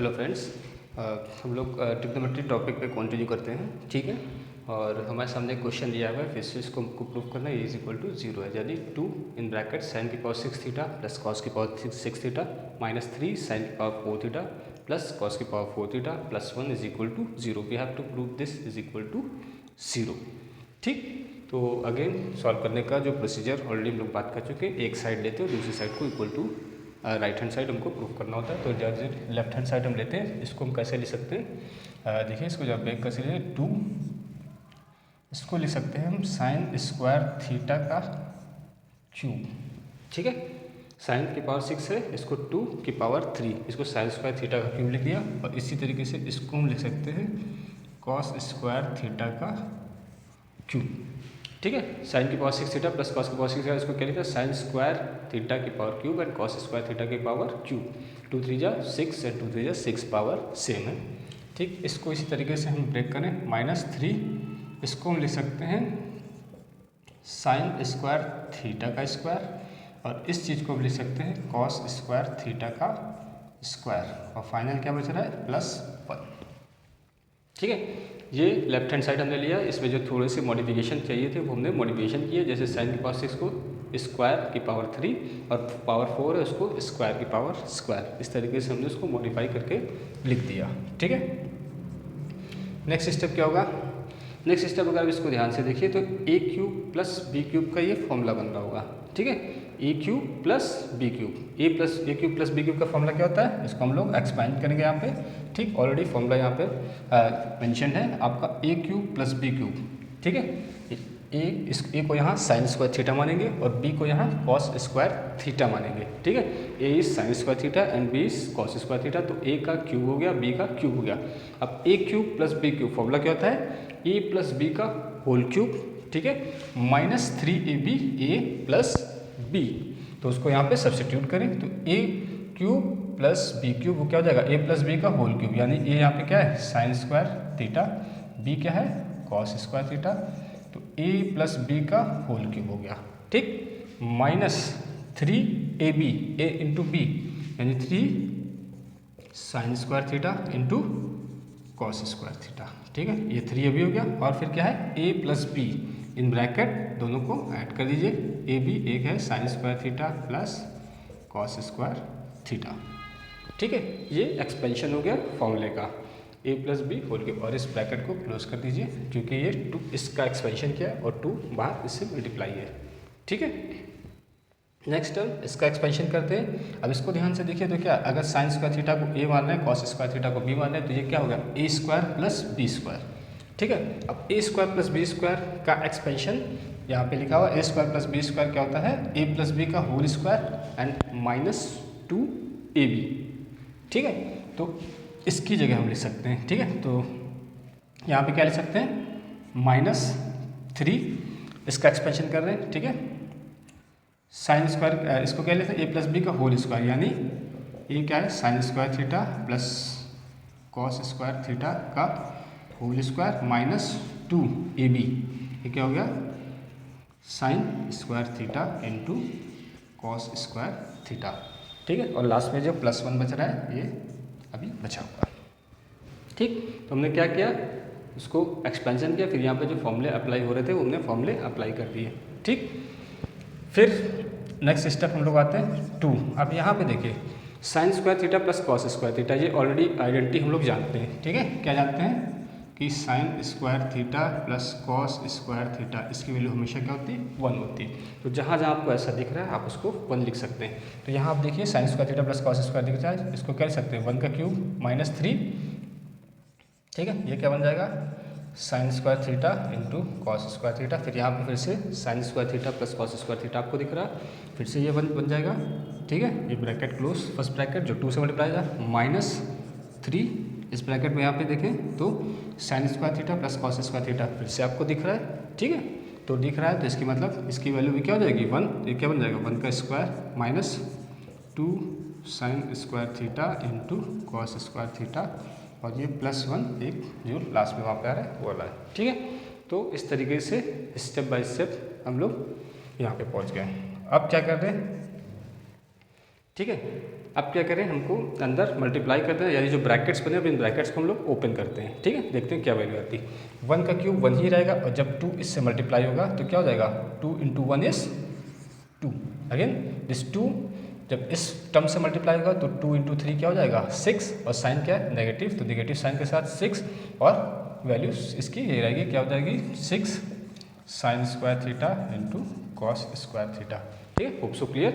Hello friends, हम लोग trigonometry topic पे कंटिन्यू करते हैं, ठीक है। और हमारे सामने एक क्वेश्चन दिया हुआ है, फिर से इसको हमको प्रूव करना है। इज इक्वल टू 0 है, यानी 2 इन ब्रैकेट साइन की पावर 6 थीटा प्लस कॉस की पावर 6 थीटा माइनस 3 साइन की पावर 4 थीटा प्लस कॉस की power 4 theta plus 1 is equal to 0। We have to prove this is equal to 0, ठीक। तो again solve करने का जो procedure already हम लोग बात कर चुके हैं, एक साइड लेते हैं और दूसरी साइड को equal to right hand side हमको प्रूफ करना होता है। तो जब लेफ्ट हैंड साइड हम लेते हैं, इसको हम कैसे लिख सकते हैं, देखिए इसको जब ब्रेक कैसे लेते हैं, 2 इसको लिख सकते हैं हम साइन स्क्वायर थीटा का क्यूब, ठीक है। साइन की पावर 6 है, इसको 2 की पावर 3, इसको साइन स्क्वायर थीटा का क्यूब लिख दिया। और इसी तरीके से इसको हम लिख सकते हैं कॉस स्क्वायर थीटा का क्यूब, ठीक है। साइन की पावर 6 थीटा प्लस कॉस की पावर 6 थीटा, इसको क्या लिखा है, साइन स्क्वायर थीटा की power cube and cos square theta की पावर क्यूब। 2 3 जा 6 एंड 2 3 जा 6 पावर सेम है, ठीक। इसको इसी तरीके से हम ब्रेक करें, -3 इसको हम लिख सकते हैं साइन स्क्वायर थीटा का स्क्वायर, और इस चीज़ को हम लिख सकते हैं कॉस स्क्वायर थीटा का स्क्वायर, और फाइनल क्या बच रहा है +1, ठीक है। ये लेफ्ट हैंड साइड हमने लिया, इसमें जो थोड़े से मॉडिफिकेशन चाहिए थे वो हमने मॉडिफिकेशन किए, जैसे साइन की पावर 6 को स्क्वायर की पावर 3 और पावर 4 है उसको स्क्वायर की पावर स्क्वायर, इस तरीके से हमने उसको मॉडिफाई करके लिख दिया, ठीक है। नेक्स्ट स्टेप क्या होगा, नेक्स्ट स्टेप अगर आप इसको ध्यान से देखिए तो ए क्यूब प्लस बी क्यूब का ये फॉर्मूला बन रहा होगा, ठीक है। ए क्यूब प्लस बी क्यूब, ए क्यूब प्लस बी क्यूब का फॉर्मूला क्या होता है, इसको हम लोग एक्सपेंड करेंगे यहाँ पे, ठीक। ऑलरेडी फॉर्मूला यहाँ पे मेंशन है आपका ए क्यूब प्लस बी क्यूब, ठीक है। ए को यहाँ साइन स्क्वायर थीटा मानेंगे और बी को यहाँ कॉस स्क्वायर थीटा मानेंगे, ठीक है। A is sine square theta and B is cos square theta, तो ए का क्यूब हो गया, बी का क्यूब हो गया। अब A cube plus B cube formula क्या होता है, ए प्लस बी का होल क्यूब, ठीक है, -3ab ए प्लस बी, तो उसको यहाँ पे सब्सटीट्यूट करें तो ए क्यूब प्लस बी क्यूब वो क्या हो जाएगा, ए प्लस बी का होल क्यूब, यानी ए यहाँ पे क्या है साइन स्क्वायर थीटा, बी क्या है कॉस स्क्वायर थीटा, तो ए प्लस बी का होल क्यूब हो गया, ठीक। -3ab ए इंटू बी यानी 3 sign square theta into cos square theta, ठीक है। ये 3 अभी हो गया, और फिर क्या है A plus be in bracket दोनों को ऐड कर दीजिए, ए बी एक है sign square theta plus cos square theta, ठीक है। ये एक्सपेंशन हो गया फॉर्मूले का ए प्लस बी होल क्यूब, और इस ब्रैकेट को क्लोज कर दीजिए क्योंकि ये 2 इसका एक्सपेंशन किया है और 2 बाहर इससे मल्टीप्लाई है, ठीक है। नेक्स्ट टर्म इसका एक्सपेंशन करते हैं। अब इसको ध्यान से देखिए तो क्या, अगर साइन स्क्वायर थीटा को ए मान रहे हैं, कॉस स्क्वायर थीटा को बी मान रहे हैं, तो ये क्या होगा ए स्क्वायर प्लस बी स्क्वायर, ठीक है। अब ए स्क्वायर प्लस बी स्क्वायर का एक्सपेंशन यहाँ पे लिखा हुआ, ए स्क्वायर प्लस बी स्क्वायर क्या होता है, ए प्लस बी का होल स्क्वायर एंड -2ab, ठीक है। तो इसकी जगह हम लिख सकते हैं, ठीक है। तो यहाँ पे क्या लिख सकते हैं -3, इसका एक्सपेंशन कर रहे हैं, ठीक है। साइन स्क्वायर इसको क्या लेते हैं ए प्लस बी का होल स्क्वायर, यानी ये क्या है sign square theta plus cos square theta का होल स्क्वायर -2ab, ये क्या हो गया sign square theta into cos square theta, ठीक है। और लास्ट में जो +1 बच रहा है ये अभी बचा हुआ, ठीक। तो हमने क्या किया, उसको एक्सपेंशन किया, फिर यहाँ पे जो फॉर्मूले अप्लाई हो रहे थे उनने फॉर्मूले अप्लाई कर दिए, ठीक। फिर नेक्स्ट स्टेप हम लोग आते हैं 2। अब यहाँ पे देखिए sign square theta plus cos square theta, ये ऑलरेडी आइडेंटिटी हम लोग जानते हैं, ठीक है। क्या जानते हैं कि sign square theta plus cos square theta, इसकी वैल्यू हमेशा क्या होती है 1 होती है। तो जहाँ जहाँ आपको ऐसा दिख रहा है आप उसको 1 लिख सकते हैं। तो यहाँ आप देखिए sign square theta plus cos square दिख रहा है, इसको क्या लिख सकते हैं 1 का क्यूब -3, ठीक है। ये क्या बन जाएगा sign square theta into cos square theta, फिर यहाँ पे फिर से sign square theta plus cos square theta आपको दिख रहा है, फिर से ये 1 बन जाएगा, ठीक है। ये ब्रैकेट क्लोज, फर्स्ट ब्रैकेट जो 2 से मल्टीप्लाई जाए -3, इस ब्रैकेट में यहाँ पे देखें तो sign square theta plus cos square theta फिर से आपको दिख रहा है, ठीक है। तो दिख रहा है तो इसकी मतलब इसकी वैल्यू भी क्या हो जाएगी 1, ये क्या बन जाएगा 1 का square -2 sign square theta into cos square theta, और ये +1 एक जो लास्ट में वहाँ पे आ रहा है वो वाला है, ठीक है। तो इस तरीके से स्टेप बाय स्टेप हम लोग यहाँ पे पहुँच गए। अब क्या कर रहे हैं, ठीक है। अब क्या करें, हमको अंदर मल्टीप्लाई करते हैं, यानी जो ब्रैकेट्स बने इन ब्रैकेट्स को हम लोग ओपन करते हैं। ठीक है, देखते हैं क्या वैल्यू आती है। 1 का क्यूब 1 ही रहेगा, और जब 2 इससे मल्टीप्लाई होगा तो क्या हो जाएगा, 2 × 1 इज 2। अगेन दिस 2 जब इस टर्म से मल्टीप्लाई होगा तो 2 × 3 क्या हो जाएगा 6, और साइन क्या है नेगेटिव, तो नेगेटिव साइन के साथ 6, और वैल्यू इसकी ये रहेगी, क्या हो जाएगी 6 sin square theta into cos square theta. ठीक है, होप सो क्लियर।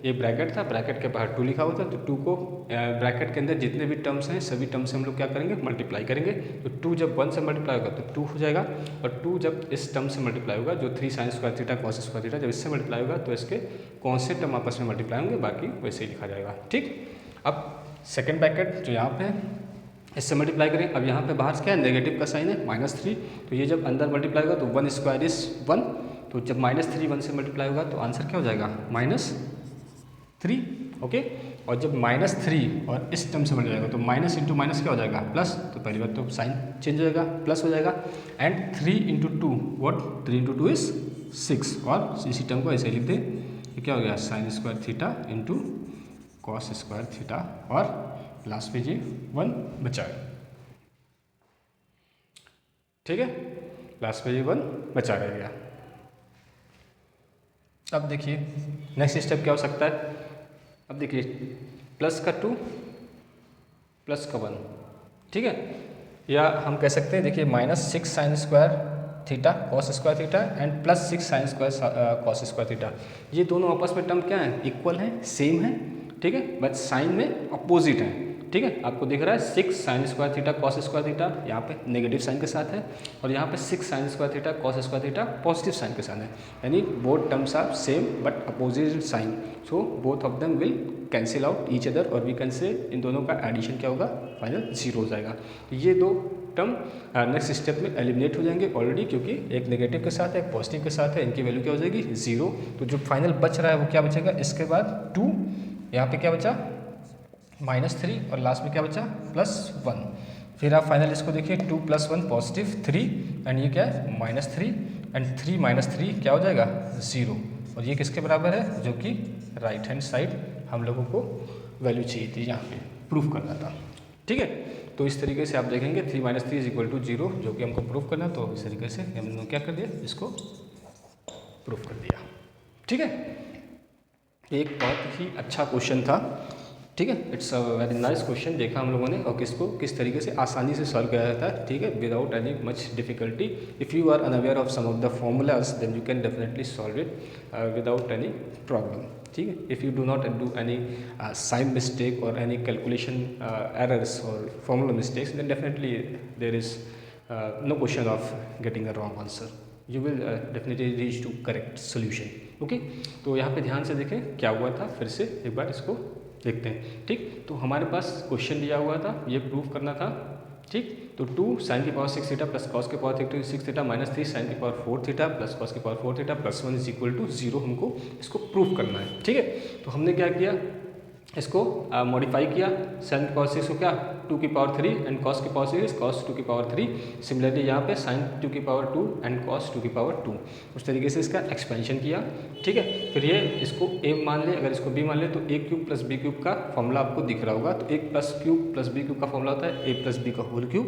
ये ब्रैकेट था, ब्रैकेट के बाहर 2 लिखा हुआ था, तो 2 को ब्रैकेट के अंदर जितने भी टर्म्स हैं सभी टर्म्स से हम लोग क्या करेंगे, मल्टीप्लाई करेंगे। तो 2 जब 1 से मल्टीप्लाई होगा तो 2 हो जाएगा, और 2 जब इस टर्म से मल्टीप्लाई होगा जो 3 sin square theta cos square theta, जब इससे मल्टीप्लाई होगा तो इसके कौन से टर्म आपस में मल्टीप्लाई होंगे, बाकी वैसे ही लिखा जाएगा। ठीक, अब सेकेंड ब्रैकेट जो यहाँ पे है इससे मल्टीप्लाई करें। अब यहाँ पे बाहर क्या है, नेगेटिव का साइन है -3, तो ये जब अंदर मल्टीप्लाई होगा तो 1 स्क्वायर इज 1, तो जब -3 1 से मल्टीप्लाई होगा तो आंसर क्या हो जाएगा -3। ओके, और जब -3 और इस टर्म से मल्टीप्लाई होगा तो माइनस इंटू माइनस क्या हो जाएगा प्लस, तो पहली बात तो साइन चेंज हो जाएगा, प्लस हो जाएगा। एंड 3 × 2 व्हाट, 3 × 2 इज 6, और इसी टर्म को ऐसे लिख दें, ये क्या हो गया sin square theta into cos square theta, और लास्ट में जी 1 बचा है। ठीक है, लास्ट में जी 1 बचा रह गया। अब देखिए नेक्स्ट स्टेप क्या हो सकता है। अब देखिए प्लस का 2 प्लस का 1, ठीक है, या हम कह सकते हैं देखिए -6 sin square theta cos square theta and +6 sin square cos square theta, ये दोनों आपस में टर्म क्या है, इक्वल है, सेम है। ठीक है, बट साइन में अपोजिट है। ठीक है, आपको दिख रहा है 6 sin square theta cos square theta यहाँ पे नेगेटिव साइन के साथ है, और यहाँ पे 6 sin square theta cos square theta positive sign के साथ है, यानी both terms are same but opposite sign, so both of them will cancel out each other, और वी कैन से इन दोनों का एडिशन क्या होगा, फाइनल 0 हो जाएगा। ये दो टर्म नेक्स्ट स्टेप में एलिमिनेट हो जाएंगे ऑलरेडी, क्योंकि एक नेगेटिव के साथ है एक पॉजिटिव के साथ है, इनकी वैल्यू क्या हो जाएगी 0। तो जो फाइनल बच रहा है वो क्या बचेगा, इसके बाद 2, यहाँ पे क्या बचा -3, और लास्ट में क्या बचा +1। फिर आप फाइनल इसको देखिए 2 + 1 पॉजिटिव 3, एंड ये क्या है -3, एंड 3 - 3 क्या हो जाएगा 0, और ये किसके बराबर है, जो कि राइट हैंड साइड हम लोगों को वैल्यू चाहिए थी, यहाँ पे प्रूफ करना था। ठीक है, तो इस तरीके से आप देखेंगे 3 - 3 = 0, जो कि हमको प्रूफ करना, तो इस तरीके से हमने क्या कर दिया, इसको प्रूफ कर दिया। ठीक है, एक बहुत ही अच्छा क्वेश्चन था। ठीक है, it's a very nice question देखा हम लोगों ने, और किसको किस तरीके से आसानी से सॉल्व किया जाता है। ठीक है, without any much difficulty. If you are unaware of some of the formulas then you can definitely solve it without any problem. ठीक है, if you do not do any sign mistake और any calculation errors और formula mistakes, then definitely there is no question of getting a wrong answer, you will definitely reach to correct solution. Okay, तो यहाँ पे ध्यान से देखें क्या हुआ था, फिर से एक बार इसको देखते हैं। ठीक, तो हमारे पास क्वेश्चन दिया हुआ था, ये प्रूफ करना था। ठीक, तो 2 sin की पावर 6 थीटा प्लस कॉस की पावर 6 थीटा -3 sin की पावर 4 थीटा प्लस कॉस की पावर 4 थीटा +1 = 0, हमको इसको प्रूफ करना है। ठीक है, तो हमने क्या किया, इसको मॉडिफाई किया, sin की पावर 6 को क्या 2 की पावर 3 एंड cos की पावर 6 cos 2 की पावर 3। सिमिलरली यहाँ पे sin 2 की पावर 2 एंड cos 2 की पावर 2, उस तरीके से इसका एक्सपेंशन किया। ठीक है, फिर ये इसको a मान ले, अगर इसको b मान ले तो a³ + b³ का फॉर्मूला आपको दिख रहा होगा। तो a + b³ का फॉर्मूला होता है a + b का whole cube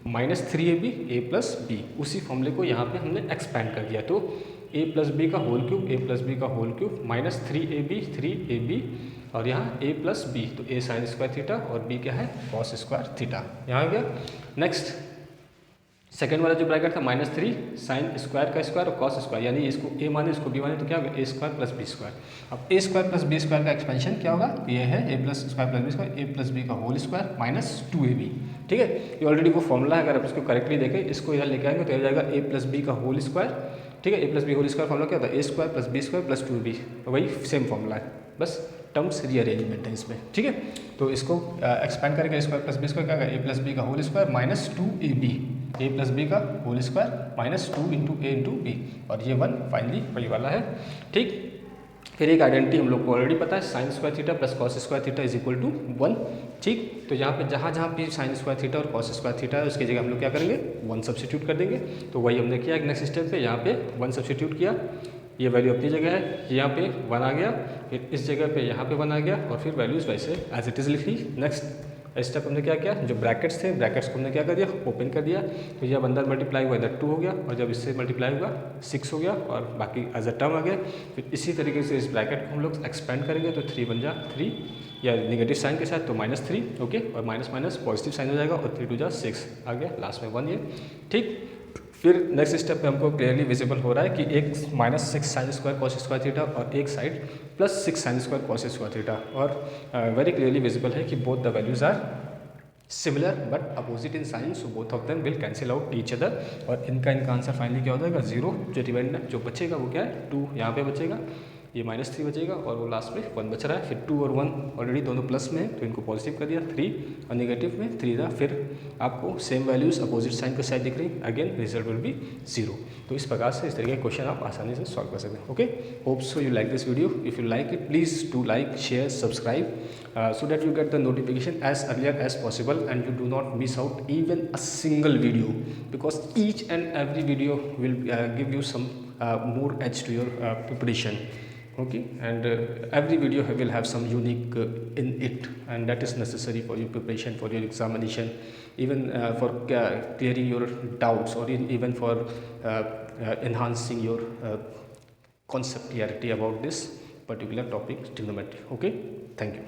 -3ab a + b, उसी फॉर्मूले को यहाँ पे हमने एक्सपैंड कर दिया। तो a + b का होल क्यूब a + b का होल क्यूब -3ab और यहाँ a + b, तो a sin स्क्वायर थीटा और b क्या है cos स्क्वायर थीटा। यहाँ आ गया। नेक्स्ट सेकेंड वाला जो ब्रैकेट था -3 sin स्क्वायर का स्क्वायर और cos स्क्वायर, यानी इसको a माने इसको b माने, तो क्या होगा a² + b²। अब a² + b² का एक्सपेंशन क्या होगा, तो ये है a² + b² a + b का होल स्क्वायर -2ab। ठीक है, ये ऑलरेडी वो फॉर्मूला है, अगर आप इसको करेक्टली देखें, इसको इधर लेके आएंगे तो हो जाएगा a + b का होल स्क्वायर। ठीक है, a + b whole square formula क्या होता है, a² + b² + 2ab, वही सेम फॉर्मूला है, बस टर्म्स रीअरेंजमेंट है इसमें। ठीक है, तो इसको एक्सपेंड करके a² + b² क्या होगा, a + b का whole square -2ab, a + b का होल स्क्वायर -2 × a × b, और ये 1 फाइनली वही वाला है। ठीक, फिर एक आइडेंटिटी हम लोग को ऑलरेडी पता है, sin square theta plus cos square theta = 1। ठीक, तो यहाँ पे जहाँ भी sin स्क्वायर थीटा और cos स्क्वायर थीटा है उसकी जगह हम लोग क्या करेंगे 1 सब्स्टिट्यूट कर देंगे। तो वही हमने किया नेक्स्ट स्टेप पे, यहाँ पे 1 सब्स्टिट्यूट किया। ये वैल्यू अपनी जगह है, यहाँ पे 1 आ गया, फिर इस जगह पे यहाँ पे 1 आ गया और फिर वैल्यूज़ वैसे एज इट इज़ लिख ली। नेक्स्ट स्टेप हमने क्या किया, जो ब्रैकेट्स थे ब्रैकेट्स को हमने क्या कर दिया, ओपन कर दिया। तो जब अंदर मल्टीप्लाई हुआ इधर 2 हो गया और जब इससे मल्टीप्लाई हुआ 6 हो गया और बाकी एज अ टर्म आ गया। फिर इसी तरीके से इस ब्रैकेट को हम लोग एक्सपेंड करेंगे तो 3 बन जा 3 या नेगेटिव साइन के साथ तो -3 ओके, और माइनस माइनस पॉजिटिव साइन हो जाएगा और 3 2 जा 6 आ गया, लास्ट में 1 ये ठीक। फिर नेक्स्ट स्टेप पे हमको क्लियरली विजिबल हो रहा है कि एक -6 sine square cos square theta और एक side +6 sine square cos square theta, और वेरी क्लियरली विजिबल है कि both the values are similar but opposite in sign, so both of them will cancel out each other, और इनका answer finally क्या हो जाएगा 0। जो रिमाइंडर जो बचेगा वो क्या है 2 यहाँ पे बचेगा, ये -3 बचेगा और वो लास्ट में 1 बच रहा है। फिर 2 और 1 ऑलरेडी दोनों प्लस में है तो इनको पॉजिटिव कर दिया, 3 और नेगेटिव में 3 था। फिर आपको सेम वैल्यूज अपोजिट साइन के साइड दिख रही, अगेन रिजल्ट विल बी 0। तो इस प्रकार से इस तरीके के क्वेश्चन आप आसानी से सॉल्व कर सकते हैं। Okay, hope so you like this video. If you like it please do like share subscribe so that you get the notification as earlier as possible and you do not miss out even a single video, because each and every video will give you some more edge to your preparation. Okay, and every video will have some unique in it, and that is necessary for your preparation for your examination, even for clearing your doubts, or even for enhancing your concept clarity about this particular topic, trigonometry. Okay, thank you.